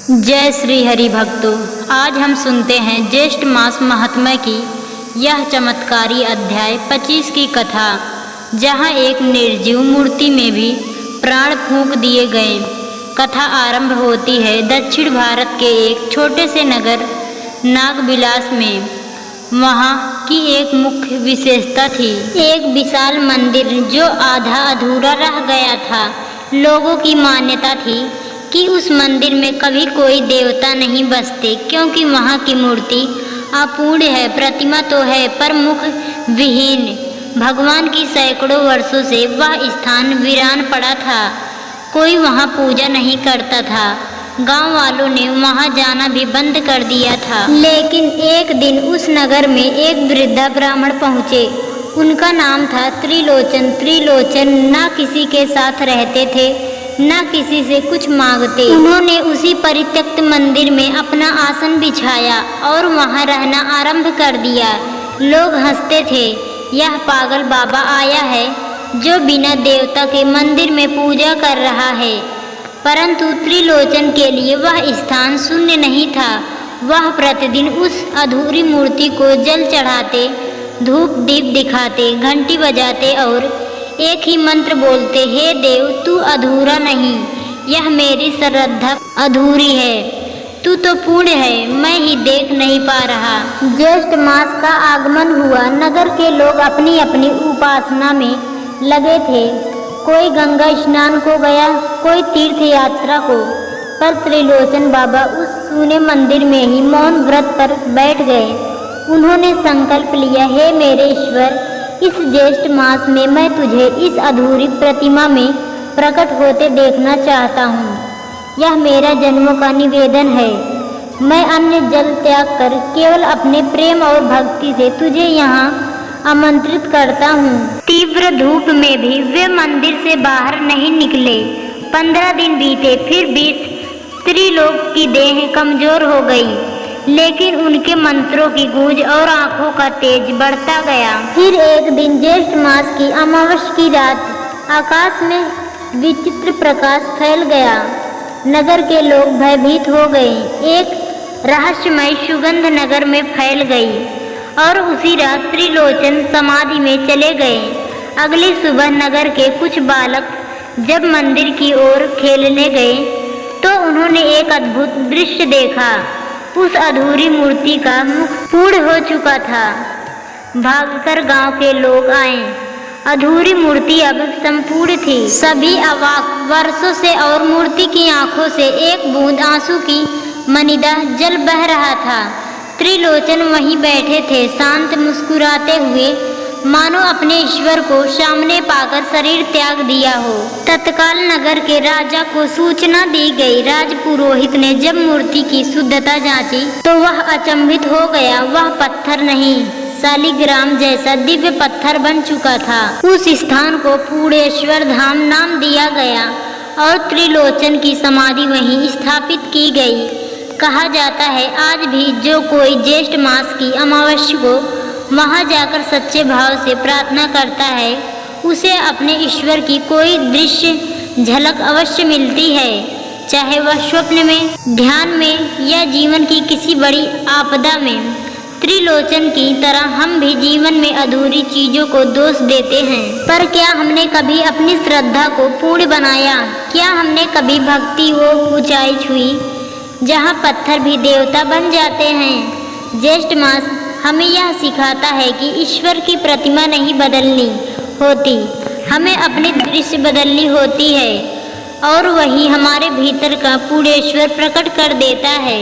जय श्री हरि भक्तों, आज हम सुनते हैं ज्येष्ठ मास महात्म्य की यह चमत्कारी अध्याय 25 की कथा, जहां एक निर्जीव मूर्ति में भी प्राण फूंक दिए गए। कथा आरंभ होती है दक्षिण भारत के एक छोटे से नगर नागविलास में। वहां की एक मुख्य विशेषता थी एक विशाल मंदिर जो आधा अधूरा रह गया था। लोगों की मान्यता थी कि उस मंदिर में कभी कोई देवता नहीं बसते, क्योंकि वहाँ की मूर्ति अपूर्ण है, प्रतिमा तो है पर मुख विहीन। भगवान की सैकड़ों वर्षों से वह स्थान वीरान पड़ा था, कोई वहाँ पूजा नहीं करता था। गांव वालों ने वहाँ जाना भी बंद कर दिया था। लेकिन एक दिन उस नगर में एक वृद्धा ब्राह्मण पहुँचे। उनका नाम था त्रिलोचन। त्रिलोचन न किसी के साथ रहते थे, न किसी से कुछ मांगते। उन्होंने उसी परित्यक्त मंदिर में अपना आसन बिछाया और वहां रहना आरंभ कर दिया। लोग हंसते थे, यह पागल बाबा आया है जो बिना देवता के मंदिर में पूजा कर रहा है। परंतु त्रिलोचन के लिए वह स्थान शून्य नहीं था। वह प्रतिदिन उस अधूरी मूर्ति को जल चढ़ाते, धूप दीप दिखाते, घंटी बजाते और एक ही मंत्र बोलते, हे देव तू अधूरा नहीं, यह मेरी श्रद्धा अधूरी है, तू तो पूर्ण है, मैं ही देख नहीं पा रहा। ज्येष्ठ मास का आगमन हुआ। नगर के लोग अपनी अपनी उपासना में लगे थे। कोई गंगा स्नान को गया, कोई तीर्थ यात्रा को, पर त्रिलोचन बाबा उस सूने मंदिर में ही मौन व्रत पर बैठ गए। उन्होंने संकल्प लिया, हे मेरे ईश्वर, इस ज्येष्ठ मास में मैं तुझे इस अधूरी प्रतिमा में प्रकट होते देखना चाहता हूँ। यह मेरा जन्मों का निवेदन है। मैं अन्य जल त्याग कर केवल अपने प्रेम और भक्ति से तुझे यहाँ आमंत्रित करता हूँ। तीव्र धूप में भी वे मंदिर से बाहर नहीं निकले। 15 दिन बीते, फिर 20। त्रिलोक की देह कमजोर हो गई, लेकिन उनके मंत्रों की गूंज और आंखों का तेज बढ़ता गया। फिर एक दिन ज्येष्ठ मास की अमावस्या की रात आकाश में विचित्र प्रकाश फैल गया। नगर के लोग भयभीत हो गए। एक रहस्यमय सुगंध नगर में फैल गई और उसी रात त्रिलोचन समाधि में चले गए। अगली सुबह नगर के कुछ बालक जब मंदिर की ओर खेलने गए तो उन्होंने एक अद्भुत दृश्य देखा। उस अधूरी मूर्ति का मुख पूर्ण हो चुका था। भागकर गांव के लोग आए। अधूरी मूर्ति अब संपूर्ण थी। सभी अवाक। वर्षों से और मूर्ति की आंखों से एक बूंद आंसू की मनिदा जल बह रहा था। त्रिलोचन वहीं बैठे थे, शांत, मुस्कुराते हुए, मानो अपने ईश्वर को सामने पाकर शरीर त्याग दिया हो। तत्काल नगर के राजा को सूचना दी गई। राजपुरोहित ने जब मूर्ति की शुद्धता जांची तो वह अचंभित हो गया। वह पत्थर नहीं, शालिग्राम जैसा दिव्य पत्थर बन चुका था। उस स्थान को पूर्णेश्वर धाम नाम दिया गया और त्रिलोचन की समाधि वहीं स्थापित की गई। कहा जाता है आज भी जो कोई ज्येष्ठ मास की अमावस्या को वहां जाकर सच्चे भाव से प्रार्थना करता है, उसे अपने ईश्वर की कोई दृश्य झलक अवश्य मिलती है, चाहे वह स्वप्न में, ध्यान में या जीवन की किसी बड़ी आपदा में। त्रिलोचन की तरह हम भी जीवन में अधूरी चीजों को दोष देते हैं, पर क्या हमने कभी अपनी श्रद्धा को पूर्ण बनाया? क्या हमने कभी भक्ति वो ऊंचाई छुई जहाँ पत्थर भी देवता बन जाते हैं? ज्येष्ठ मास हमें यह सिखाता है कि ईश्वर की प्रतिमा नहीं बदलनी होती, हमें अपनी दृष्टि बदलनी होती है और वही हमारे भीतर का पूर्णेश्वर प्रकट कर देता है।